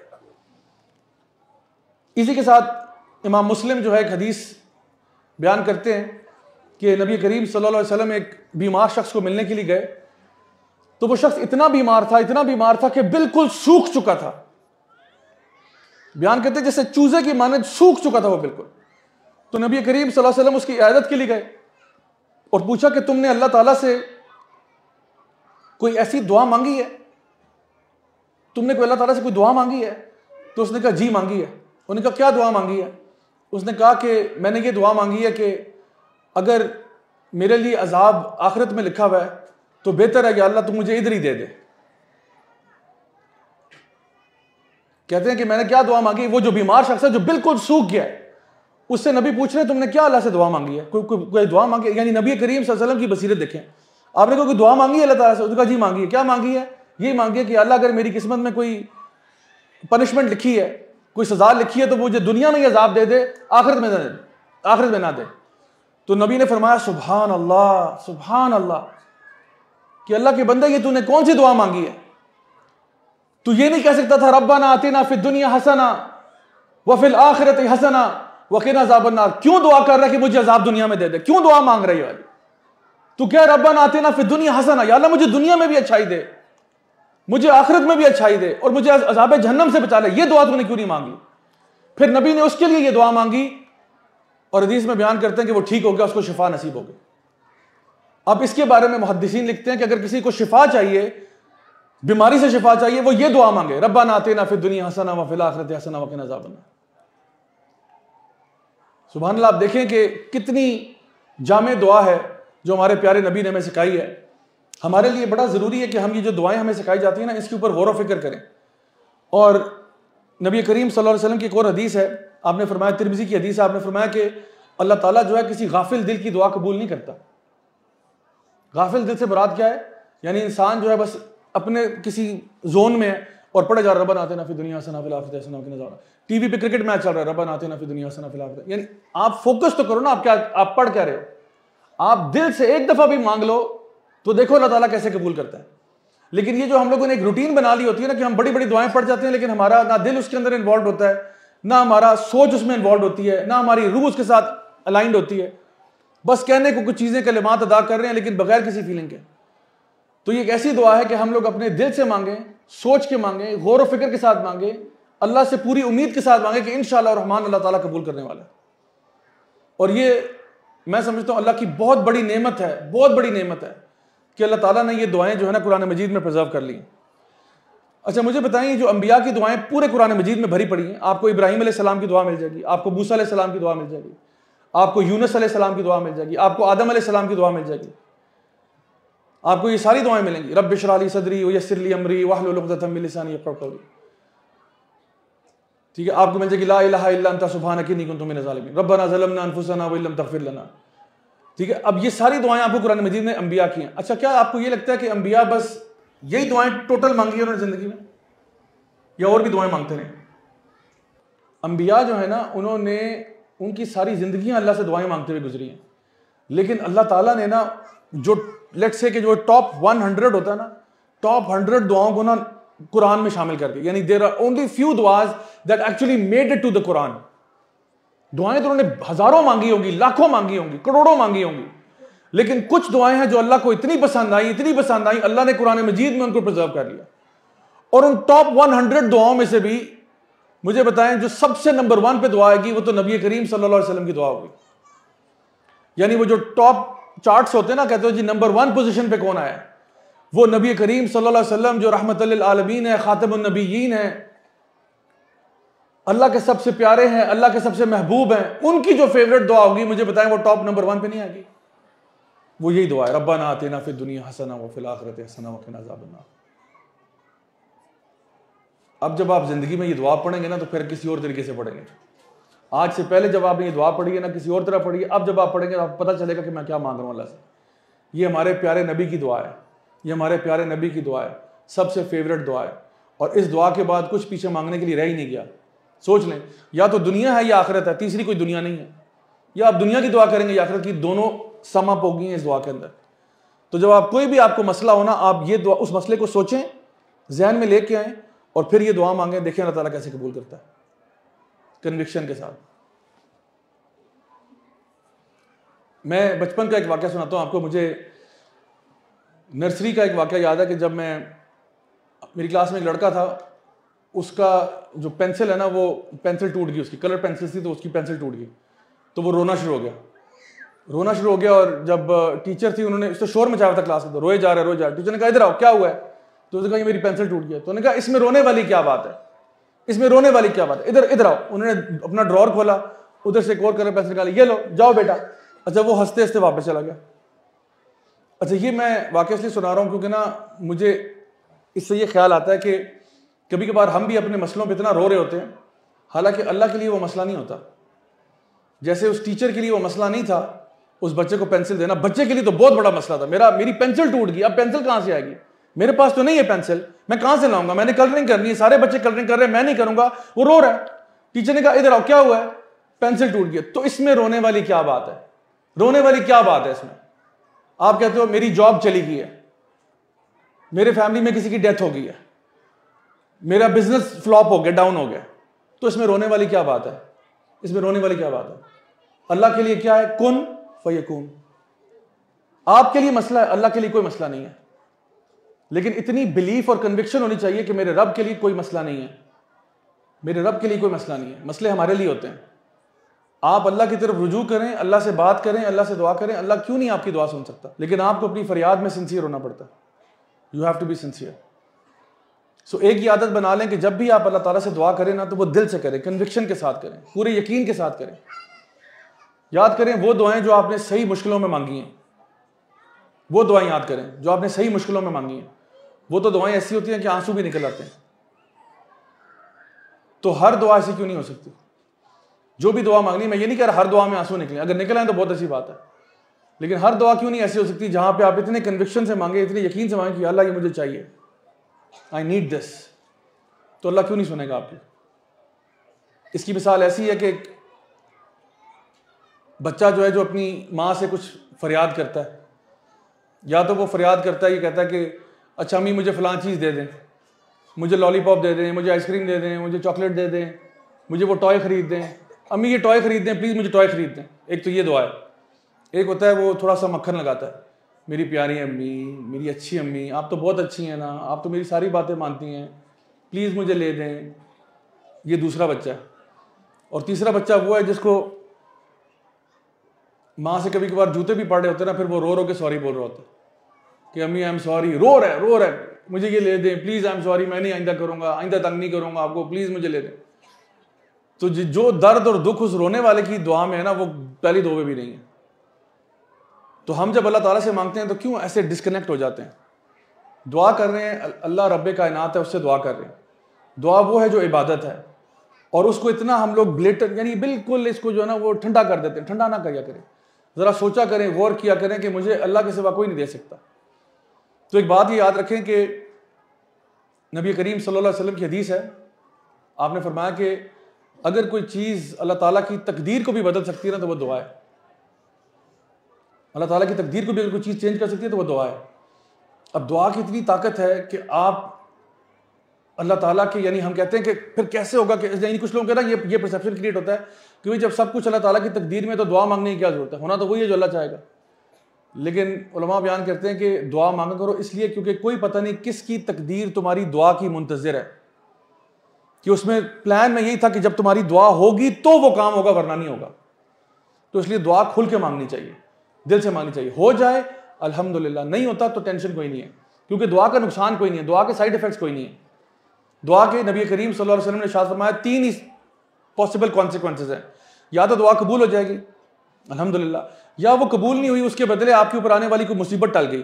इसी के साथ इमाम मुस्लिम जो है एक हदीस बयान करते हैं कि नबी करीम सल्लल्लाहु अलैहि वसल्लम एक बीमार शख्स को मिलने के लिए गए, तो वो शख्स इतना बीमार था कि बिल्कुल सूख चुका था। बयान करते हैं जैसे चूजे की मानद सूख चुका था वो बिल्कुल। तो नबी करीम सल्लल्लाहु अलैहि वसल्लम उसकी इयादत के लिए गए और पूछा कि तुमने अल्लाह ताला से कोई ऐसी दुआ मांगी है, तुमने कोई अल्लाह ताला से कोई दुआ मांगी है? तो उसने कहा जी मांगी है। उन्होंने कहा क्या दुआ मांगी है? उसने कहा कि मैंने ये दुआ मांगी है कि अगर मेरे लिए अजाब आखिरत में लिखा हुआ है तो बेहतर है कि अल्लाह तू मुझे इधर ही दे दे। कहते हैं कि मैंने क्या दुआ मांगी? वो जो बीमार शख्स है जो बिल्कुल सूख गया है, उससे नबी पूछ रहे तुमने क्या अल्लाह से दुआ मांगी है? कोई दुआ मांगी? यानी नबी करीम सल्लल्लाहु अलैहि वसल्लम की बसीरत देखें। आपने कोई दुआ मांगी है अल्लाह ताला से? उसने कहा जी मांगी है। क्या मांगी है? ये मांगी है कि अल्लाह अगर मेरी किस्मत में कोई पनिशमेंट लिखी है, कोई सजा लिखी है, तो मुझे दुनिया में ही अजाब दे दे, आखिरत में ना दे। तो नबी ने फरमाया सुभान अल्लाह कि अल्लाह के बंदे ये तूने कौन सी दुआ मांगी है? तू ये नहीं कह सकता था रब्बाना आतिना फिद दुनिया हसना व फिल आखिरति हसना व क़िना अज़ाबन नार। क्यों दुआ कर रहा है कि मुझे अजाब दुनिया में दे दे? क्यों दुआ मांग रही है? तू क्या रब्बाना आतिना फिद दुनिया हसना, या अल्लाह मुझे दुनिया में भी अच्छाई दे, मुझे आखिरत में भी अच्छाई दे, और मुझे अज़ाब जहन्नम से बचा ले। ये दुआ तूने क्यों नहीं मांगी? फिर नबी ने उसके लिए ये दुआ मांगी और हदीस में बयान करते हैं कि वो ठीक हो गया, उसको शिफा नसीब हो गई। अब इसके बारे में मुहद्दिसीन लिखते हैं कि अगर किसी को शिफा चाहिए, बीमारी से शिफा चाहिए, वो ये दुआ मांगे रब्बाना आतिना फिद दुनिया हसना व फिल आखिरति हसना व क़िना अज़ाबन नार। सुभान अल्लाह। आप देखें कि कितनी जामे दुआ है जो हमारे प्यारे नबी ने हमें सिखाई है। हमारे लिए बड़ा ज़रूरी है कि हम ये जो दुआएं हमें सिखाई जाती हैं ना, इसके ऊपर गौर व फिक्र करें। और नबी करीम सल्लल्लाहु अलैहि वसल्लम की एक और हदीस है, आपने फरमाया, तिरमिज़ी की हदीस है, आपने फरमाया कि अल्लाह ताला जो है किसी गाफिल दिल की दुआ कबूल नहीं करता। गाफिल दिल से मुराद क्या है? यानी इंसान जो है बस अपने किसी जोन में है और पढ़े जा रहा है रब्बाना आतिना फिद दुनिया हसना फिल आखिरति हसना व क़िना अज़ाबन नार। टीवी पे क्रिकेट मैच चल रहा है, रब्बाना आतिना फिद दुनिया हसना फिल आखिरति। यानी आप फोकस तो करो ना, आप पढ़ क्या रहे हो? आप दिल से एक दफा भी मांग लो तो देखो अल्लाह ताला कैसे कबूल करता है। लेकिन ये जो हम लोगों ने एक रूटीन बना ली होती है ना कि हम बड़ी बड़ी दुआएं पढ़ जाते हैं, लेकिन हमारा ना दिल उसके अंदर इन्वॉल्व होता है, ना हमारा सोच उसमें इन्वॉल्व होती है, ना हमारी रूह उसके साथ अलाइंड होती है। बस कहने को कुछ चीज़ें कलिमात अदा कर रहे हैं लेकिन बगैर किसी फीलिंग के। तो ये एक ऐसी दुआ है कि हम लोग अपने दिल से मांगे, सोच के मांगे, गौर व फिक्र के साथ मांगे, अल्लाह से पूरी उम्मीद के साथ मांगे कि इंशाअल्लाह रहमान अल्लाह ताला कबूल करने वाला है। और ये मैं समझता हूँ अल्लाह की बहुत बड़ी नेमत है, बहुत बड़ी नेमत है कि अल्लाह ताला ने ये दुआएं जो है ना कुरान मजीद में प्रिजर्व कर ली। अच्छा मुझे बताएं, जो अंबिया की दुआएं पूरे कुरान मजीद में भरी पड़ी हैं, आपको इब्राहिम अलैहिस्सलाम की दुआ मिल जाएगी, आपको मूसा अलैहिस्सलाम की दुआ मिल जाएगी, आपको यूनुस अलैहिस्सलाम की दुआ मिल जाएगी, आपको आदम अलैहिस्सलाम की दुआ मिल जाएगी, आपको ये सारी दुआएं मिलेंगी। रब्बि इश्रह ली सदरी वयस्सिर ली अमरी वहलुल उक़दतम मिन लिसानी यफ़क़हू क़ौली। ठीक है, आपको मिल जाएगी ला इलाहा इल्ला अंता सुब्हानका इन्नी कुन्तु मिनज़ ज़ालिमीन, रब्बना ज़लमना अनफुसना व इल्लम तग़फ़िर लना। ठीक है, अब ये सारी दुआएं आपको कुरान मजीद में अंबिया की हैं। अच्छा, क्या आपको ये लगता है कि अंबिया बस यही दुआएं टोटल मांगी है उन्होंने जिंदगी में, या और भी दुआएं मांगते रहे? अंबिया जो है ना, उन्होंने उनकी सारी जिंदगियां अल्लाह से दुआएं मांगते हुए गुजरी हैं, लेकिन अल्लाह ताला ने ना जो लेट्स से कि जो टॉप 100 होता है ना, टॉप 100 दुआओं को ना कुरान में शामिल कर दिया। यानी देयर आर ओनली फ्यू दुआज that actually made it to the कुरान। दुआएं तो उन्होंने हजारों मांगी होंगी, लाखों मांगी होंगी, करोड़ों मांगी होंगी, लेकिन कुछ दुआएं हैं जो अल्लाह को इतनी पसंद आई, इतनी पसंद आई, अल्लाह ने कुरान मजीद में उनको प्रिजर्व कर लिया। और उन टॉप 100 दुआओं में से भी मुझे बताएं जो सबसे नंबर 1 पे दुआ आएगी वो तो नबी करीम सल्लल्लाहु अलैहि वसल्लम की दुआ होगी। यानी वो जो टॉप चार्ट्स होते हैं ना, कहते हो जी नंबर 1 पोजीशन पे कौन आया, वो नबी करीम सल्लल्लाहु अलैहि वसल्लम जो रहमतुल लिल आलमीन है, खातमुन नबिय्यीन है, अल्लाह के सबसे प्यारे हैं, अल्लाह के सबसे महबूब हैं, उनकी जो फेवरेट दुआ होगी, मुझे बताएं वो टॉप नंबर 1 पे नहीं आएगी। वो यही दुआ है, रब्बना आतिना फिद दुनिया हसना व फिल आखिरति हसना व क़िना अज़ाबन्नार। अब जब आप जिंदगी में ये दुआ पढ़ेंगे ना, तो फिर किसी और तरीके से पढ़ेंगे। आज से पहले जब आपने ये दुआ पढ़ी है ना, किसी और तरह पढ़ी है, अब जब आप पढ़ेंगे तो आपको पता चलेगा कि मैं क्या मांग रहा हूँ अल्लाह से। ये हमारे प्यारे नबी की दुआ है, ये हमारे प्यारे नबी की दुआ है, सबसे फेवरेट दुआ है। और इस दुआ के बाद कुछ पीछे मांगने के लिए रह ही नहीं गया। सोच लें, या तो दुनिया है या आखिरत है, तीसरी कोई दुनिया नहीं है। या आप दुनिया की दुआ करेंगे या आखिरत की, दोनों सम अप होगी हैं इस दुआ के अंदर। तो जब आप कोई भी आपको मसला हो ना, आप ये दुआ, उस मसले को सोचें, जहन में लेके आएँ और फिर ये दुआ मांगें। देखें अल्लाह ताला कैसे कबूल करता है, कन्विक्शन के साथ। मैं बचपन का एक वाक़या सुनाता हूँ आपको। मुझे नर्सरी का एक वाक़या याद है कि जब मेरी क्लास में एक लड़का था, उसका जो पेंसिल है ना, वो पेंसिल टूट गई, उसकी कलर पेंसिल थी तो उसकी पेंसिल टूट गई, तो वो रोना शुरू हो गया। और जब टीचर थी, उन्होंने उससे शोर मचाया था क्लास में, तो रोए जा रहा है। टीचर ने कहा इधर आओ, क्या हुआ है? तो उसने कहा ये मेरी पेंसिल टूट गई। तो उन्होंने कहा इसमें रोने वाली क्या बात है, इसमें रोने वाली क्या बात है, इधर आओ। उन्होंने अपना ड्रॉर खोला, उधर से एक और कलर पेंसिल निकाली, ये लो जाओ बेटा। अच्छा, वो हंसते हंसते वापस चला गया। अच्छा, ये मैं वाकई इसलिए सुना रहा हूँ क्योंकि ना मुझे इससे ये ख्याल आता है कि कभी कभार हम भी अपने मसलों पे इतना रो रहे होते हैं, हालांकि अल्लाह के लिए वो मसला नहीं होता। जैसे उस टीचर के लिए वो मसला नहीं था उस बच्चे को पेंसिल देना, बच्चे के लिए तो बहुत बड़ा मसला था। मेरी पेंसिल टूट गई, अब पेंसिल कहाँ से आएगी, मेरे पास तो नहीं है पेंसिल, मैं कहाँ से लाऊंगा, मैंने कलरिंग करनी है, सारे बच्चे कलरिंग कर रहे हैं, मैं नहीं करूंगा। वो रो रहा है। टीचर ने कहा इधर आओ, क्या हुआ है? पेंसिल टूट गई। तो इसमें रोने वाली क्या बात है, रोने वाली क्या बात है इसमें? आप कहते हो मेरी जॉब चली गई है, मेरे फैमिली में किसी की डेथ हो गई है, मेरा बिजनेस फ्लॉप हो गया, डाउन हो गया, तो इसमें रोने वाली क्या बात है? इसमें रोने वाली क्या बात है? अल्लाह के लिए क्या है? कुन फयकून। आपके लिए मसला है, अल्लाह के लिए कोई मसला नहीं है। लेकिन इतनी बिलीफ और कन्विक्शन होनी चाहिए कि मेरे रब के लिए कोई मसला नहीं है, मेरे रब के लिए कोई मसला नहीं है, मसले हमारे लिए होते हैं। आप अल्लाह की तरफ रुजू करें, अल्लाह से बात करें, अल्लाह से दुआ करें। अल्लाह क्यों नहीं आपकी दुआ सुन सकता? लेकिन आपको अपनी फरियाद में सिंसियर होना पड़ता है। You have to be sincere. So एक ही आदत बना लें कि जब भी आप अल्लाह ताला से दुआ करें ना, तो वो दिल से करें, कन्विक्शन के साथ करें, पूरे यकीन के साथ करें। याद करें वो दुआएं जो आपने सही मुश्किलों में मांगी हैं, वो दुआएं याद करें जो आपने सही मुश्किलों में मांगी हैं। वो तो दुआएं ऐसी होती हैं कि आंसू भी निकल आते हैं। तो हर दुआ ऐसी क्यों नहीं हो सकती? जो भी दुआ मांगनी, मैं ये नहीं कह रहा हर दुआ में आंसू निकले, अगर निकल आए तो बहुत अच्छी बात है, लेकिन हर दुआ क्यों नहीं ऐसी हो सकती जहां पे आप इतने कन्विक्शन से मांगे, इतने यकीन से मांगे कि अल्लाह ये मुझे चाहिए, आई नीड दिस, तो अल्लाह क्यों नहीं सुनेगा आपकी? इसकी मिसाल ऐसी है कि बच्चा जो है, जो अपनी माँ से कुछ फरियाद करता है, या तो वो फरियाद करता है, ये कहता है कि अच्छा अम्मी मुझे फ़लाँ चीज़ दे दें, मुझे लॉलीपॉप दे दें, मुझे आइसक्रीम दे दें, मुझे चॉकलेट दे दें, मुझे वो टॉय ख़रीद दें, अम्मी ये टॉय ख़रीद दें प्लीज़, मुझे टॉय ख़रीद दें। एक तो ये दुआ है। एक होता है वो थोड़ा सा मक्खन लगाता है, मेरी प्यारी अम्मी, मेरी अच्छी अम्मी, आप तो बहुत अच्छी हैं ना, आप तो मेरी सारी बातें मानती हैं, प्लीज़ मुझे ले दें। ये दूसरा बच्चा है। और तीसरा बच्चा वो है जिसको माँ से कभी कभार जूते भी पड़े होते हैं ना, फिर वो रो रो के सॉरी बोल रहा होता है कि अम्मी आई एम सॉरी, रो रहा है, मुझे ये ले दें प्लीज़, आई एम सॉरी, मैं नहीं आइंदा करूँगा, आइंदा तंग नहीं करूँगा आपको, प्लीज़ मुझे ले दें। तो जो दर्द और दुख उस रोने वाले की दुआ में है ना, वो पहली दो में भी नहीं है। तो हम जब अल्लाह ताला से मांगते हैं तो क्यों ऐसे डिस्कनेक्ट हो जाते हैं? दुआ कर रहे हैं, अल्लाह रब्बे कायनात है, उससे दुआ कर रहे हैं। दुआ वो है जो इबादत है, और उसको इतना हम लोग ब्लेटर यानी बिल्कुल इसको जो है ना वो ठंडा कर देते हैं। ठंडा ना किया करें, ज़रा सोचा करें, गौर किया करें कि मुझे अल्लाह के सिवा कोई नहीं दे सकता। तो एक बात ये याद रखें कि नबी करीम सल्लल्लाहु अलैहि वसल्लम की हदीस है, आपने फरमाया कि अगर कोई चीज़ अल्लाह ताला की तकदीर को भी बदल सकती है ना, तो वो दुआ है। अल्लाह ताला की तकदीर को भी अगर कोई चीज़ चेंज कर सकती है तो वो दुआ है। अब दुआ की इतनी ताकत है कि आप अल्लाह ताला के, यानी हम कहते हैं कि फिर कैसे होगा कि, यानी कुछ लोगों का ना ये परसेप्शन क्रिएट होता है कि भाई जब सब कुछ अल्लाह ताला की तकदीर में तो दुआ मांगने की क्या जरूरत है, होना तो वही है जो अल्लाह चाहेगा। लेकिन उलमा बयान करते हैं कि दुआ मांगा करो इसलिए क्योंकि कोई पता नहीं किसकी तकदीर तुम्हारी दुआ की मुंतज़िर है, कि उसमें प्लान में यही था कि जब तुम्हारी दुआ होगी तो वो काम होगा, वरना नहीं होगा। तो इसलिए दुआ खुल के मांगनी चाहिए, दिल से मांगनी चाहिए। हो जाए अल्हम्दुलिल्लाह, नहीं होता तो टेंशन कोई नहीं है, क्योंकि दुआ का नुकसान कोई नहीं है, दुआ के साइड इफेक्ट्स कोई नहीं है। दुआ के नबी करीम सल्लल्लाहु अलैहि वसल्लम ने इरशाद फरमाया 3 ही पॉसिबल कॉन्सिक्वेंसेस हैं। या तो दुआ कबूल हो जाएगी अल्हम्दुलिल्लाह, या वो कबूल नहीं हुई, उसके बदले आपके ऊपर आने वाली कोई मुसीबत टल गई,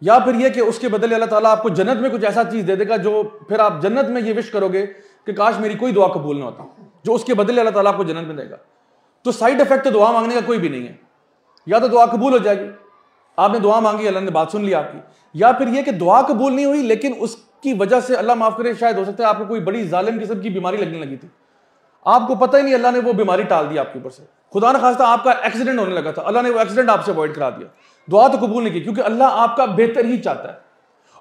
या फिर यह कि उसके बदले अल्लाह ताला आपको जन्नत में कुछ ऐसा चीज़ दे देगा जो फिर आप जन्नत में ये विश करोगे कि काश मेरी कोई दुआ कबूल ना होता, जो उसके बदले अल्लाह ताला आपको जन्नत में देगा। तो साइड इफेक्ट तो दुआ मांगने का कोई भी नहीं है। या तो दुआ कबूल हो जाएगी, आपने दुआ मांगी, अल्लाह ने बात सुन ली आपकी, या फिर यह कि दुआ कबूल नहीं हुई लेकिन उसकी वजह से अल्लाह माफ करे शायद हो सकता है आपको कोई बड़ी जालिम किस्म की बीमारी लगने लगी थी, आपको पता ही नहीं, अल्लाह ने वो बीमारी टाल दी आपके ऊपर से। खुदा न खास्ता आपका एक्सीडेंट होने लगा था, अल्लाह ने वो एक्सीडेंट आपसे अवॉइड करा दिया। दुआ तो कबूल नहीं की, क्योंकि अल्लाह आपका बेहतर ही चाहता है।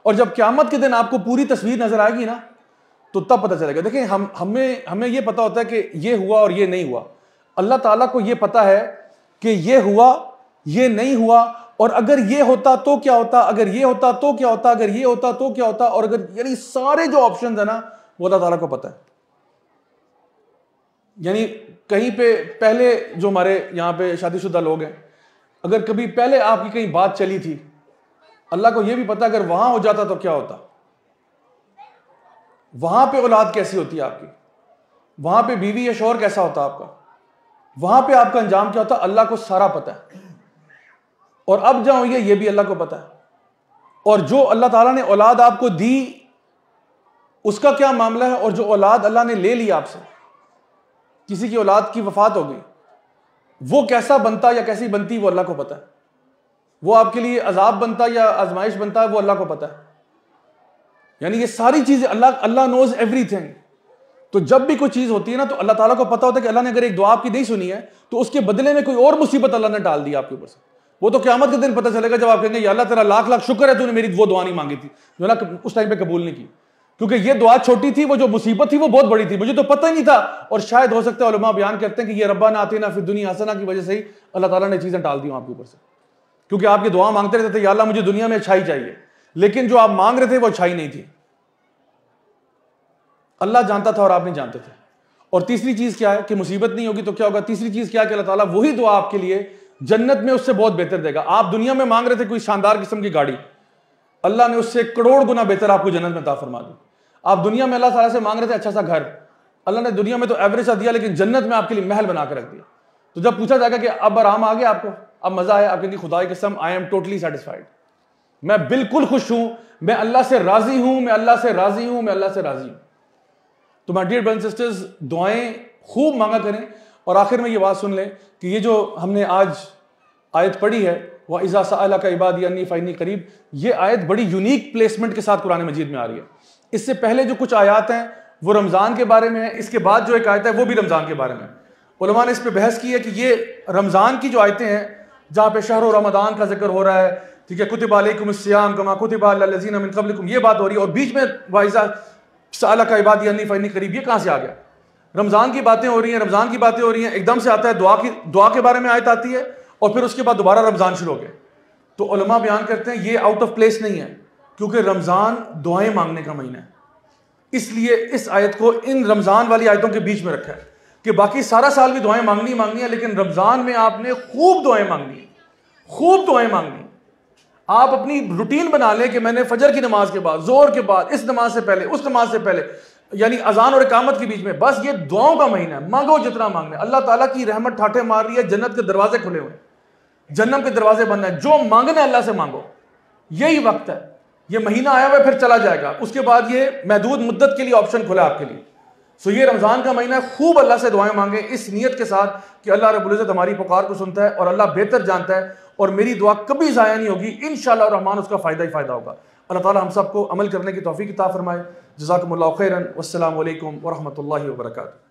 और जब क़यामत के दिन आपको पूरी तस्वीर नजर आएगी ना, तो तब पता चलेगा। देखिए हमें ये पता होता है कि ये हुआ और ये नहीं हुआ, अल्लाह ताला को ये पता है कि ये हुआ, ये नहीं हुआ, और अगर ये होता तो क्या होता, अगर ये होता तो क्या होता, अगर ये होता तो क्या होता, और अगर, यानी सारे जो ऑप्शन है ना वो अल्लाह ताला को पता है। यानी कहीं पे पहले जो हमारे यहाँ पे शादीशुदा लोग हैं, अगर कभी पहले आपकी कहीं बात चली थी, अल्लाह को यह भी पता अगर वहां हो जाता तो क्या होता, वहां पे औलाद कैसी होती है आपकी, वहां पे बीवी या शौहर कैसा होता आपका, वहां पे आपका अंजाम क्या होता, अल्लाह को सारा पता है। और अब जहां हुई है ये भी अल्लाह को पता है। और जो अल्लाह ताला ने औलाद आपको दी उसका क्या मामला है, और जो औलाद अल्लाह ने ले ली आपसे, किसी की औलाद की वफात हो गई, वो कैसा बनता या कैसी बनती वो अल्लाह को पता है। वो आपके लिए अजाब बनता या आजमाइश बनता है वो अल्लाह को पता है। यानी ये सारी चीजें अल्लाह नोज एवरीथिंग। तो जब भी कोई चीज होती है ना, तो अल्लाह ताला को पता होता है कि अल्लाह ने अगर एक दुआ आपकी नहीं सुनी है तो उसके बदले में कोई और मुसीबत अल्लाह ने डाल दी आपके ऊपर से। वो तो क़यामत के दिन पता चलेगा जब आप कहेंगे या अल्लाह तेरा लाख लाख शुक्र है तूने मेरी वो दुआ नहीं मांगी थी, जो ना उस टाइम पे कबूल नहीं की, क्योंकि ये दुआ छोटी थी, वो जो मुसीबत थी वो बहुत बड़ी थी, मुझे तो पता ही नहीं था। और शायद हो सकता है उलमा बयान करते हैं कि ये रब्बाना आतिना फिद दुनिया हसना की वजह से ही अल्लाह ताला ने चीजें डाल दी आपके ऊपर से, क्योंकि आपकी दुआ मांगते रहते थे या अल्लाह मुझे दुनिया में अच्छाई चाहिए, लेकिन जो आप मांग रहे थे वो अच्छाई नहीं थी, अल्लाह जानता था और आप नहीं जानते थे। और तीसरी चीज क्या है कि मुसीबत नहीं होगी तो क्या होगा, तीसरी चीज क्या है कि अल्लाह ताला वही दुआ आपके लिए जन्नत में उससे बहुत बेहतर देगा। आप दुनिया में मांग रहे थे कोई शानदार किस्म की गाड़ी, अल्लाह ने उससे करोड़ गुना बेहतर आपको जन्नत में अता फरमा दी। आप दुनिया में अल्लाह ताला से मांग रहे थे अच्छा सा घर, अल्लाह ने दुनिया में तो एवरेज सा दिया, लेकिन जन्नत में आपके लिए महल बना कर रख दिया। तो जब पूछा जाएगा कि अब आराम आ गया आपको, अब मजा आया, आप कहेंगे खुदा की कसम आई एम टोटली सेटिस्फाइड, मैं बिल्कुल खुश हूं, मैं अल्लाह से राजी हूं, मैं अल्लाह से राजी हूं, मैं अल्लाह से राजी हूं। तो माय डियर ब्रदर्स सिस्टर्स, दुआएं खूब मांगा करें। और आखिर में ये बात सुन लें कि ये जो हमने आज आयत पढ़ी है, वह इज़ा सअलका इबादी अन्नी फ़इन्नी करीब, ये आयत बड़ी यूनिक प्लेसमेंट के साथ कुरान मजीद में आ रही है। इससे पहले जो कुछ आयात हैं वो रमज़ान के बारे में है, इसके बाद जो एक आयत है वो भी रमज़ान के बारे में। उलमा ने इस पर बहस की है कि ये रमज़ान की जो आयतें हैं जहाँ पे शहर रमज़ान का जिक्र हो रहा है, ठीक है, कुतिबा अलैकुमुस सियाम कमा कुतिबा अलल लज़ीना मिन क़ब्लिकुम, ये बात हो रही है, और बीच में वाइज़ा सअलका इबादी अन्नी फ़इन्नी करीब, ये कहाँ से आ गया? रमज़ान की बातें हो रही हैं, रमज़ान की बातें हो रही हैं, एकदम से आता है दुआ के बारे में आयत आती है, और फिर उसके बाद दोबारा रमज़ान शुरू हो गया। तो उलमा बयान करते हैं ये आउट ऑफ प्लेस नहीं है, क्योंकि रमज़ान दुआएं मांगने का महीना है, इसलिए इस आयत को इन रमज़ान वाली आयतों के बीच में रखा है कि बाकी सारा साल भी दुआएं मांगनी है, लेकिन रमज़ान में आपने खूब दुआएं मांगनी है, खूब दुआएं मांगनी। आप अपनी रूटीन बना लें कि मैंने फजर की नमाज के बाद, जोर के बाद, इस नमाज से पहले, उस नमाज से पहले, यानी अजान और इकामत के बीच में, बस ये दुआओं का महीना है, मांगो जितना मांगना है। अल्लाह ताला की रहमत ठाठे मार रही है, जन्नत के दरवाजे खुले हुए, जन्नत के दरवाजे बंद हैं, जो मांगना है अल्लाह से मांगो, यही वक्त है। ये महीना आया हुआ फिर चला जाएगा, उसके बाद ये महदूद मुद्दत के लिए ऑप्शन खुला आपके लिए। सो ये रमजान का महीना खूब अल्लाह से दुआएं मांगे इस नियत के साथ कि अल्लाह रब्बुल इज्जत हमारी पुकार को सुनता है और अल्लाह बेहतर जानता है और मेरी दुआ कभी ज़ाया नहीं होगी, इंशाअल्लाह रहमान उसका फ़ायदा ही फ़ायदा होगा। अल्लाह ताला हम सबको अमल करने की तौफीक अता फरमाए। जज़ाकुमुल्लाहु खैरन। वस्सलामु अलैकुम व रहमतुल्लाहि व बरकातुहू।